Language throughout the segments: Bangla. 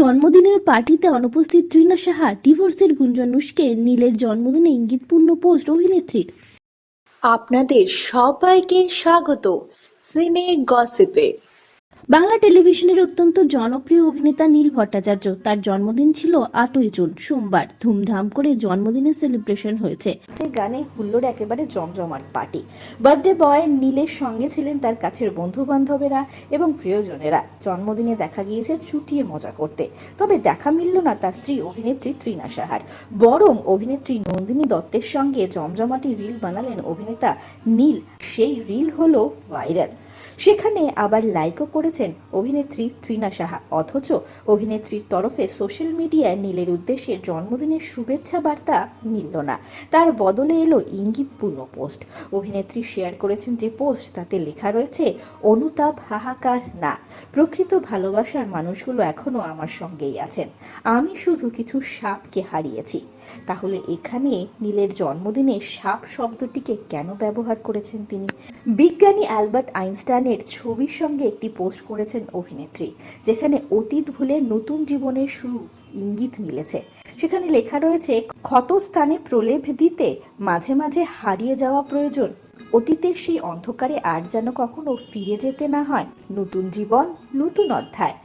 জন্মদিনের পার্টিতে অনুপস্থিত তৃণা সাহা, ডিভোর্সের গুঞ্জন উস্কে নীলের জন্মদিনে ইঙ্গিতপূর্ণ পোস্ট অভিনেত্রীর। আপনাদের সবাইকে স্বাগত সিনে গসিপে। বাংলা টেলিভিশনের অত্যন্ত জনপ্রিয় অভিনেতা নীল ভট্টাচার্য, তার জন্মদিন ছিল 8ই জুন সোমবার। ধুমধাম করে জন্মদিনের সেলিব্রেশন হয়েছে। যে গানে হুল্লোড় একেবারে জমজমাট পার্টি। বার্থডে বয় নীলের সঙ্গে ছিলেন তার কাছের বন্ধু বান্ধবেরা এবং প্রিয়জনেরা। জন্মদিনে দেখা গিয়েছে চুটিয়ে মজা করতে, তবে দেখা মিলল না তার স্ত্রী অভিনেত্রী তৃণা সাহার। বরং অভিনেত্রী নন্দিনী দত্তের সঙ্গে জমজমাটি রিল বানালেন অভিনেতা নীল। সেই রিল হলো ভাইরাল। সেখানে আবার লাইকও করেছেন অভিনেত্রী তৃণা সাহা। অথচ অভিনেত্রীর তরফে সোশ্যাল মিডিয়ায় নীলের উদ্দেশ্যে জন্মদিনের শুভেচ্ছা বার্তা মিলল না। তার বদলে এলো ইঙ্গিতপূর্ণ পোস্ট। অভিনেত্রী শেয়ার করেছেন যে পোস্ট, তাতে লেখা রয়েছে, অনুতাপ, হাহাকার না, প্রকৃত ভালোবাসার মানুষগুলো এখনো আমার সঙ্গেই আছেন, আমি শুধু কিছু সাপকে হারিয়েছি। তাহলে এখানে নীলের জন্মদিনে সাপ শব্দটিকে কেন ব্যবহার করেছেন তিনি? বিজ্ঞানী অ্যালবার্ট আইনস্টাইনের ছবির সঙ্গে একটি পোস্ট করেছেন অভিনেত্রী, যেখানে অতীত ভুলে নতুন জীবনের শুরু ইঙ্গিত মিলেছে। সেখানে লেখা রয়েছে, ক্ষতস্থানে প্রলেপ দিতে মাঝে মাঝে হারিয়ে যাওয়া প্রয়োজন, অতীতের সেই অন্ধকারে আর যেন কখনো ফিরে যেতে না হয়, নতুন জীবন, নতুন অধ্যায়।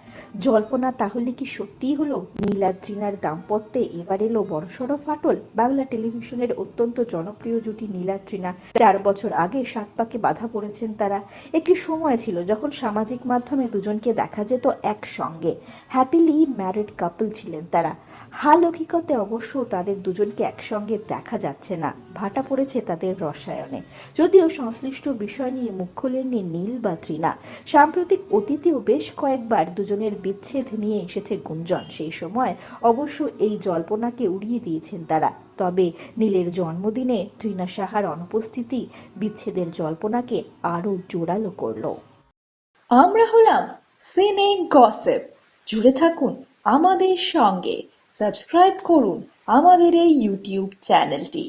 জল্পনা তাহলে কি সত্যিই হলো? নীল আর তৃণার দাম্পত্যে এবার এলো বড়সড় ফাটল। বাংলা টেলিভিশনের অত্যন্ত জনপ্রিয় জুটি নীল আর তৃণা 4 বছর আগে 7 পাকে বাধা পড়েছেন তারা। একটি সময় ছিল যখন সামাজিক মাধ্যমে দুজনকে দেখা যেত একসঙ্গে, হ্যাপিলি ম্যারিড কাপল ছিলেন তারা। হালৌকিকতে অবশ্য তাদের দুজনকে একসঙ্গে দেখা যাচ্ছে না, ভাটা পড়েছে তাদের রসায়নে। যদিও সংশ্লিষ্ট বিষয় নিয়ে মুখ খোলেননি নীল বা তৃণা। সাম্প্রতিক অতীতেও বেশ কয়েকবার দুজনের বিচ্ছেদ নিয়ে এসেছে গুঞ্জন। সেই সময় অবশ্য এই জল্পনাকে উড়িয়ে দিয়েছেন তারা। তবে নীলের জন্মদিনে তৃণা সাহার অনুপস্থিতি বিচ্ছেদের জল্পনাকে আরো জোরালো করলো। আমরা হলাম সিনে গসিপ। জুড়ে থাকুন আমাদের সঙ্গে, সাবস্ক্রাইব করুন আমাদের এই ইউটিউব চ্যানেলটি।